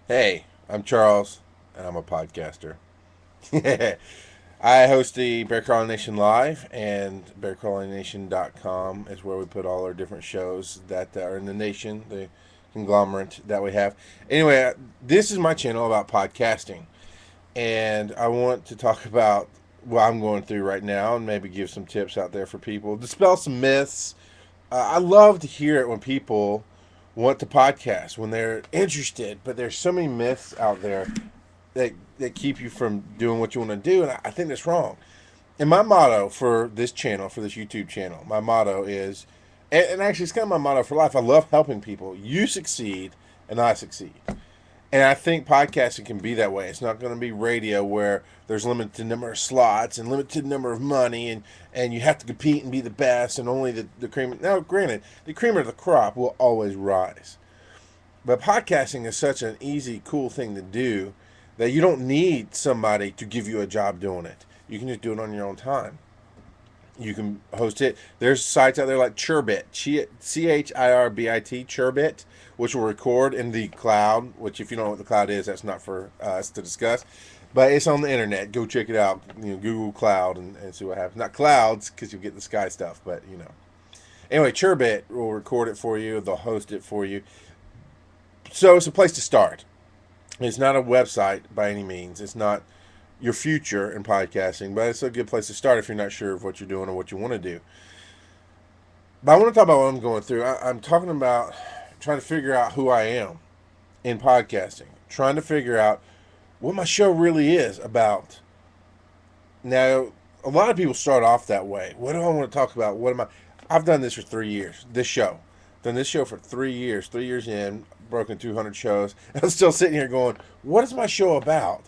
Hey, I'm Charles, and I'm a podcaster. I host the Bear Crawling Nation Live, and bearcrawlingnation.com is where we put all our different shows that are in the nation, the conglomerate that we have. Anyway, this is my channel about podcasting, and I want to talk about what I'm going through right now and maybe give some tips out there for people, dispel some myths. I love to hear it when people want to podcast, when they're interested, but there's so many myths out there that keep you from doing what you want to do, and I think that's wrong. And my motto for this channel, for this YouTube channel, my motto is, and actually it's kind of my motto for life. I love helping people. You succeed, and I succeed. And I think podcasting can be that way. It's not going to be radio where there's limited number of slots and limited number of money, and you have to compete and be the best, and only the cream. Now, granted, the cream of the crop will always rise. But podcasting is such an easy, cool thing to do that you don't need somebody to give you a job doing it. You can just do it on your own time. You can host it. There's sites out there like Churbit, Chirbit, Churbit, which will record in the cloud. Which, if you don't know what the cloud is, that's not for us to discuss. But it's on the internet. Go check it out. Google Cloud and see what happens. Not clouds, because you'll get the sky stuff, but Anyway, Churbit will record it for you. They'll host it for you. So it's a place to start. It's not a website by any means. It's not your future in podcasting, but it's a good place to start if you're not sure of what you're doing or what you want to do. But I want to talk about what I'm going through. I'm talking about trying to figure out who I am in podcasting, trying to figure out what my show really is about. Now, a lot of people start off that way. What do I want to talk about? What am I? I've done this for 3 years. This show, done this show for 3 years. 3 years in, broken 200 shows. I'm still sitting here going, "What is my show about?"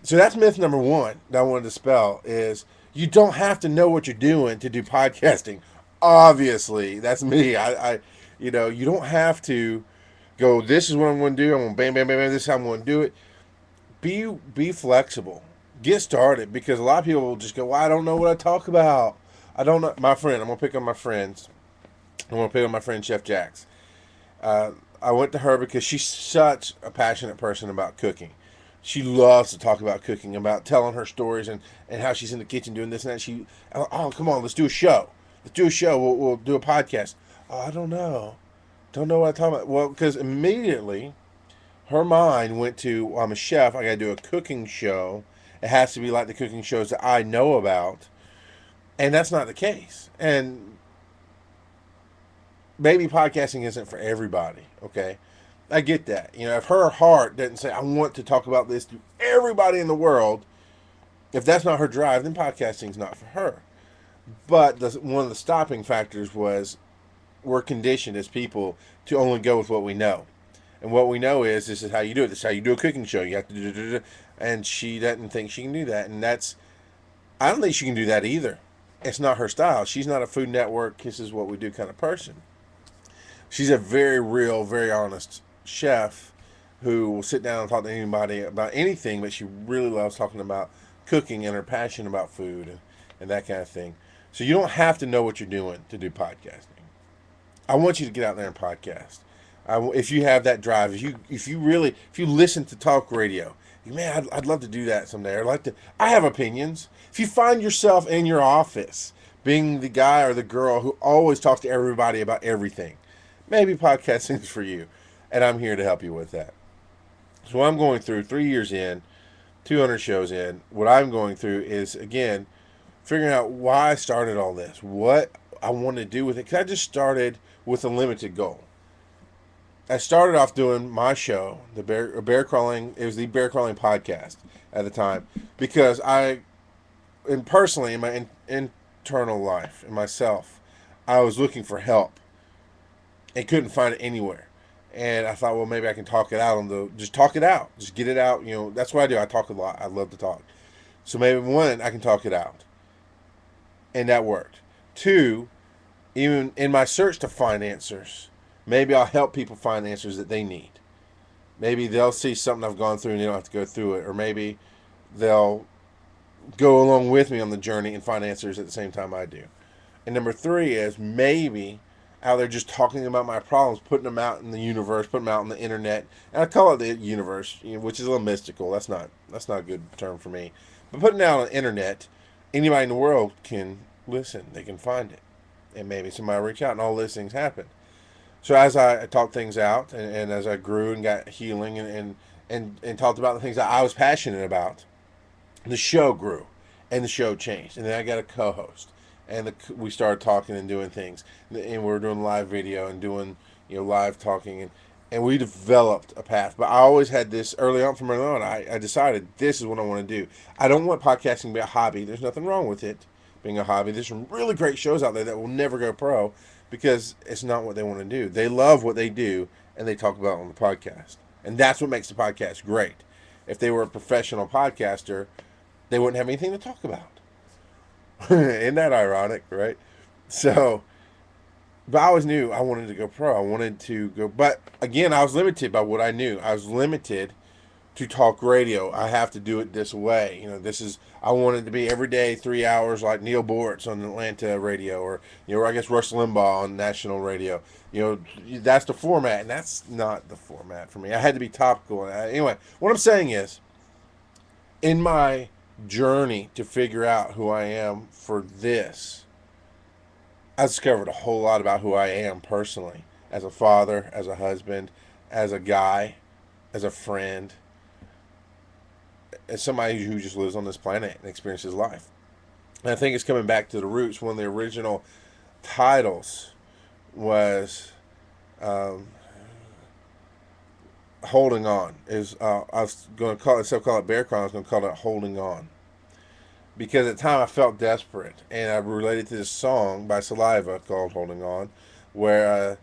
So that's myth number one that I wanted to dispel is you don't have to know what you're doing to do podcasting. Obviously, that's me. You don't have to go. This is what I'm going to do. I'm going to bam, bam, bam, bam. This is how I'm going to do it. Be flexible. Get started because a lot of people will just go, "Well, I don't know what I talk about. I don't know." My friend, I'm going to pick on my friends. I'm going to pick on my friend Chef Jax. I went to her because she's such a passionate person about cooking. She loves to talk about cooking, about telling her stories and how she's in the kitchen doing this and that. Oh, come on, let's do a show. Let's do a show. We'll do a podcast. Oh, I don't know. Don't know what I'm talking about. Well, because immediately her mind went to, well, I'm a chef. I got to do a cooking show. It has to be like the cooking shows that I know about. And that's not the case. And maybe podcasting isn't for everybody. Okay, I get that. If her heart doesn't say I want to talk about this to everybody in the world, if that's not her drive, then podcasting's not for her. But one of the stopping factors was we're conditioned as people to only go with what we know, and what we know is this is how you do it. This is how you do a cooking show. You have to do, and she doesn't think she can do that, and that's I don't think she can do that either. It's not her style. She's not a Food Network, this is what we do kind of person. She's a very real, very honest chef who will sit down and talk to anybody about anything, but she really loves talking about cooking and her passion about food and that kind of thing. So you don't have to know what you're doing to do podcasting. I want you to get out there and podcast. If you have that drive, if you listen to talk radio, man, I'd love to do that someday. I have opinions. If you find yourself in your office being the guy or the girl who always talks to everybody about everything, maybe podcasting is for you, and I'm here to help you with that. So what I'm going through 3 years in, 200 shows in, what I'm going through is again figuring out why I started all this, what I want to do with it. Because I just started with a limited goal. I started off doing my show, the bear crawling. It was the bear crawling podcast at the time because and personally in my internal life, in myself, I was looking for help and couldn't find it anywhere. And I thought, well, maybe I can talk it out just talk it out, just get it out. That's what I do. I talk a lot. I love to talk. So maybe one, I can talk it out, and that worked. Two, even in my search to find answers, maybe I'll help people find answers that they need. Maybe they'll see something I've gone through and they don't have to go through it, or maybe they'll go along with me on the journey and find answers at the same time I do. And number three is maybe out there just talking about my problems, putting them out in the universe, putting them out on the internet. And I call it the universe, which is a little mystical. That's not a good term for me. But putting it out on the internet, anybody in the world can listen. They can find it. And maybe somebody will reach out, and all these things happen. So as I talked things out, and as I grew and got healing, and talked about the things that I was passionate about, the show grew, and the show changed. And then I got a co-host, and we started talking and doing things, and we were doing live video and doing live talking, and we developed a path. But I always had this early on from early on. I decided this is what I want to do. I don't want podcasting to be a hobby. There's nothing wrong with it being a hobby. There's some really great shows out there that will never go pro because it's not what they want to do. They love what they do, and they talk about it on the podcast. And that's what makes the podcast great. If they were a professional podcaster, they wouldn't have anything to talk about. Isn't that ironic, right? So, but I always knew I wanted to go pro. I wanted to go, but again, I was limited by what I knew. I was limited to talk radio. I have to do it this way. I wanted to be every day 3 hours like Neil Boortz on Atlanta radio, or I guess Rush Limbaugh on national radio. That's the format, and that's not the format for me. I had to be topical. Anyway, what I'm saying is, in my journey to figure out who I am for this, I discovered a whole lot about who I am personally, as a father, as a husband, as a guy, as a friend, as somebody who just lives on this planet and experiences life. And I think it's coming back to the roots. One of the original titles was Holding On. I was going to call it, instead of call it Bear Crawling, I was going to call it Holding On. Because at the time I felt desperate, and I related to this song by Saliva called Holding On, where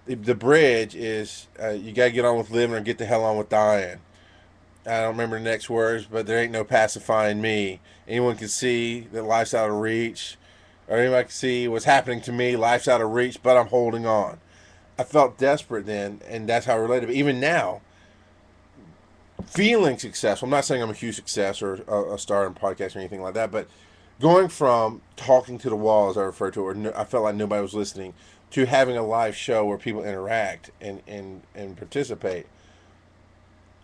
the bridge is, you got to get on with living or get the hell on with dying. I don't remember the next words, but there ain't no pacifying me. Anyone can see that life's out of reach, or anybody can see what's happening to me. Life's out of reach, but I'm holding on. I felt desperate then, and that's how I related. But even now, feeling successful, I'm not saying I'm a huge success or a star in podcast or anything like that, but going from talking to the wall, as I refer to it, or I felt like nobody was listening, to having a live show where people interact and participate,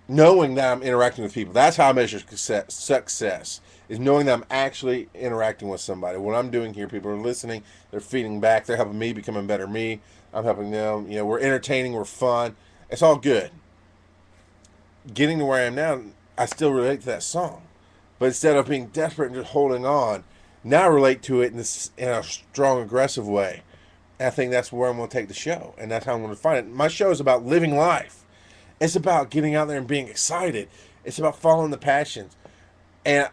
knowing that I'm interacting with people. That's how I measure success, is knowing that I'm actually interacting with somebody. What I'm doing here, people are listening, they're feeding back, they're helping me become a better me, I'm helping them, we're entertaining, we're fun, it's all good. Getting to where I am now, I still relate to that song, but instead of being desperate and just holding on, now I relate to it in a strong, aggressive way. And I think that's where I'm going to take the show, and that's how I'm going to find it. My show is about living life. It's about getting out there and being excited. It's about following the passions. And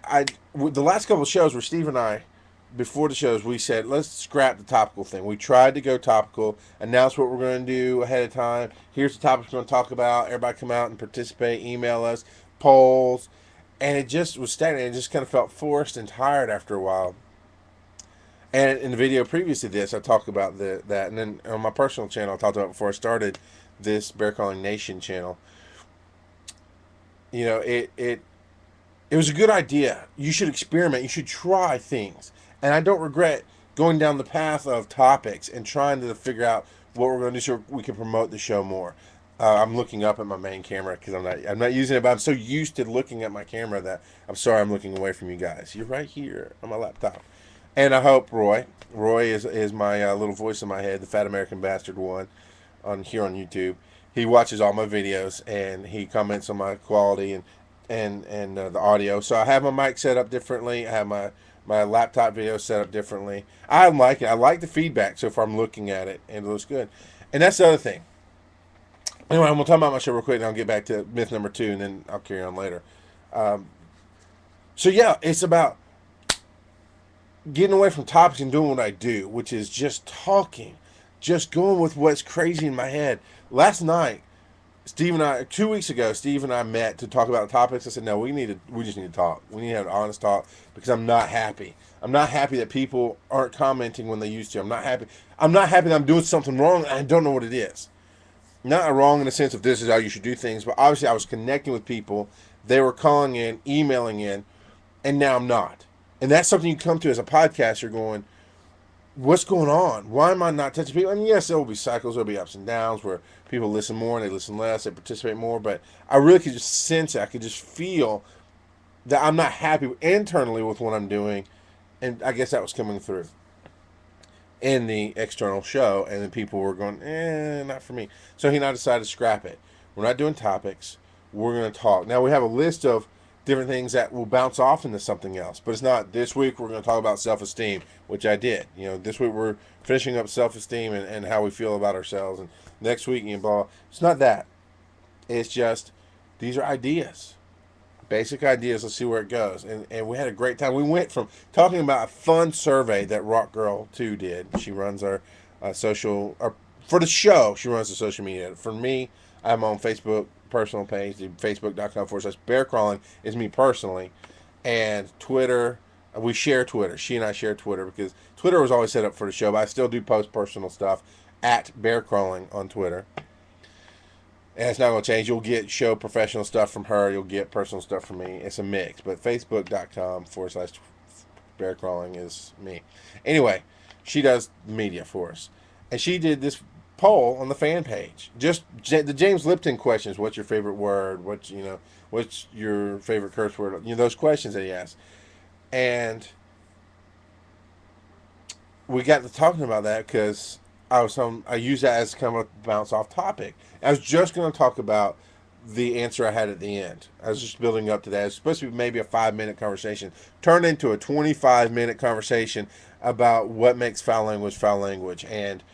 the last couple of shows where Steve and I, before the shows, we said, let's scrap the topical thing. We tried to go topical, announce what we're going to do ahead of time. Here's the topics we're going to talk about. Everybody come out and participate, email us, polls. And it just was stagnant. It just kind of felt forced and tired after a while. And in the video previous to this, I talked about that. And then on my personal channel, I talked about before I started this Bear Calling Nation channel. It was a good idea. You should experiment. You should try things. And I don't regret going down the path of topics and trying to figure out what we're going to do so we can promote the show more. I'm looking up at my main camera because I'm not using it, but I'm so used to looking at my camera that I'm sorry I'm looking away from you guys. You're right here on my laptop. And I hope Roy is my little voice in my head, the fat American bastard one, here on YouTube. He watches all my videos and he comments on my quality and the audio. So I have my mic set up differently. I have my laptop video set up differently. I like it. I like the feedback so far. I'm looking at it and it looks good. And that's the other thing. Anyway, I'm going to talk about my show real quick and I'll get back to myth number 2 and then I'll carry on later. So yeah, it's about getting away from topics and doing what I do, which is just talking, just going with what's crazy in my head. Last night, 2 weeks ago, Steve and I met to talk about the topics. I said, no, we just need to talk. We need to have an honest talk because I'm not happy. I'm not happy that people aren't commenting when they used to. I'm not happy that I'm doing something wrong and I don't know what it is. Not wrong in the sense of this is how you should do things, but obviously I was connecting with people. They were calling in, emailing in, and now I'm not. And that's something you come to as a podcaster going, what's going on? Why am I not touching people? And yes, there will be cycles, there will be ups and downs where people listen more and they listen less, they participate more. But I really could just sense it. I could just feel that I'm not happy internally with what I'm doing. And I guess that was coming through in the external show. And then people were going, not for me. So he and I decided to scrap it. We're not doing topics. We're going to talk. Now, we have a list of different things that will bounce off into something else. But it's not this week we're going to talk about self-esteem, which I did. This week we're finishing up self-esteem and how we feel about ourselves. And next week, blah. It's not that. It's just these are ideas. Basic ideas. Let's see where it goes. And we had a great time. We went from talking about a fun survey that Rock Girl 2 did. She runs our social, for the show, she runs the social media. For me, I'm on Facebook personal page, facebook.com/bear crawling is me personally. And Twitter, we share Twitter. She and I share Twitter because Twitter was always set up for the show, but I still do post personal stuff at bear crawling on Twitter. And it's not going to change. You'll get show professional stuff from her. You'll get personal stuff from me. It's a mix. But facebook.com/bear crawling is me. Anyway, she does media for us. And she did this poll on the fan page. Just the James Lipton questions. What's your favorite word? What's your favorite curse word? Those questions that he asked. And we got to talking about that because I used that as kind of a bounce off topic. I was just going to talk about the answer I had at the end. I was just building up to that. It was supposed to be maybe a 5-minute conversation, turned into a 25-minute conversation about what makes foul language, and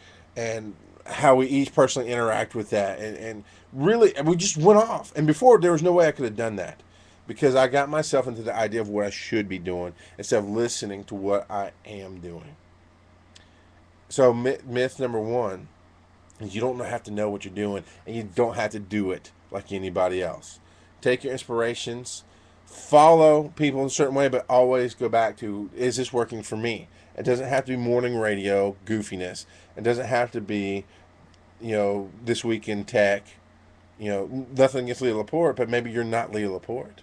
how we each personally interact with that, and really we just went off. And before, there was no way I could have done that because I got myself into the idea of what I should be doing instead of listening to what I am doing. So myth number 1 is you don't have to know what you're doing, and you don't have to do it like anybody else. Take your inspirations, follow people in a certain way, but always go back to, is this working for me? It doesn't have to be morning radio goofiness. It doesn't have to be, this week in tech. Nothing against Leah Laporte, but maybe you're not Leah Laporte.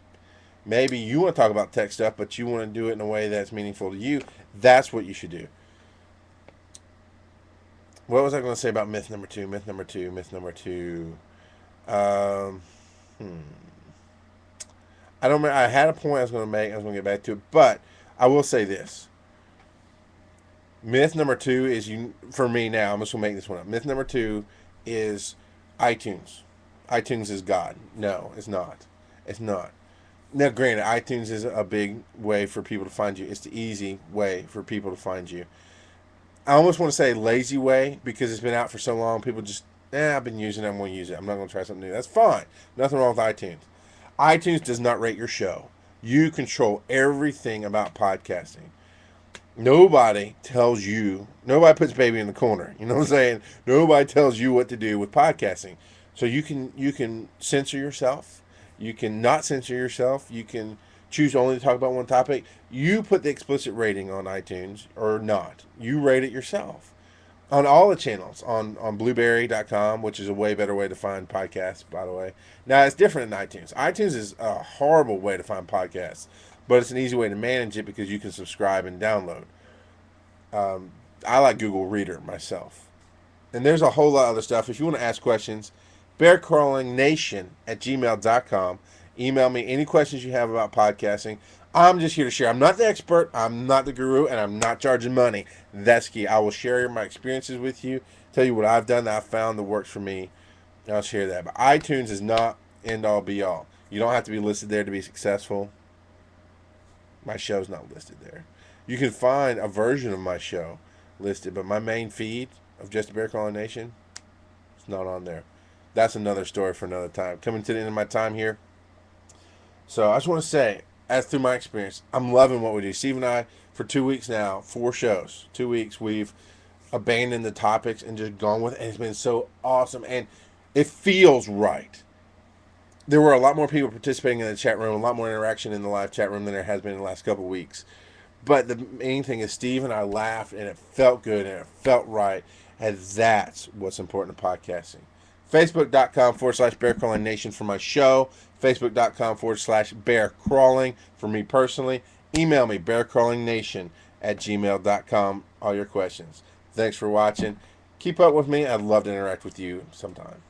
Maybe you want to talk about tech stuff, but you want to do it in a way that's meaningful to you. That's what you should do. What was I going to say about myth number 2? Myth number 2. I don't remember. I had a point I was going to make. I was going to get back to it. But I will say this. Myth number 2 is, for me now, I'm just going to make this one up. Myth number 2 is iTunes. iTunes is God. No, it's not. It's not. Now, granted, iTunes is a big way for people to find you. It's the easy way for people to find you. I almost want to say lazy way because it's been out for so long. People just, I've been using it. I'm going to use it. I'm not going to try something new. That's fine. Nothing wrong with iTunes. iTunes does not rate your show. You control everything about podcasting. Nobody tells you. Nobody puts baby in the corner. You know what I'm saying? Nobody tells you what to do with podcasting. So you can censor yourself. You can not censor yourself. You can choose only to talk about one topic. You put the explicit rating on iTunes or not. You rate it yourself. On all the channels. On blueberry.com, which is a way better way to find podcasts, by the way. Now, it's different in iTunes. iTunes is a horrible way to find podcasts, but it's an easy way to manage it because you can subscribe and download. I like Google Reader myself. And there's a whole lot of other stuff. If you want to ask questions, bearcrawlingnation@gmail.com. Email me any questions you have about podcasting. I'm just here to share. I'm not the expert. I'm not the guru, and I'm not charging money. That's key. I will share my experiences with you, tell you what I've done that I've found that works for me, and I'll share that. But iTunes is not end all be all. You don't have to be listed there to be successful. My show's not listed there. You can find a version of my show listed, but my main feed of Just a Bear Crawling Nation, it's not on there. That's another story for another time. Coming to the end of my time here. So I just want to say, as through my experience, I'm loving what we do. Steve and I, for 2 weeks now, 4 shows, 2 weeks, we've abandoned the topics and just gone with it. And it's been so awesome. And it feels right. There were a lot more people participating in the chat room, a lot more interaction in the live chat room than there has been in the last couple of weeks. But the main thing is Steve and I laughed, and it felt good, and it felt right. And that's what's important to podcasting. Facebook.com/Bear Crawling Nation for my show. Facebook.com/Bear Crawling for me personally. Email me, bearcrawlingnation gmail.com. All your questions. Thanks for watching. Keep up with me. I'd love to interact with you sometime.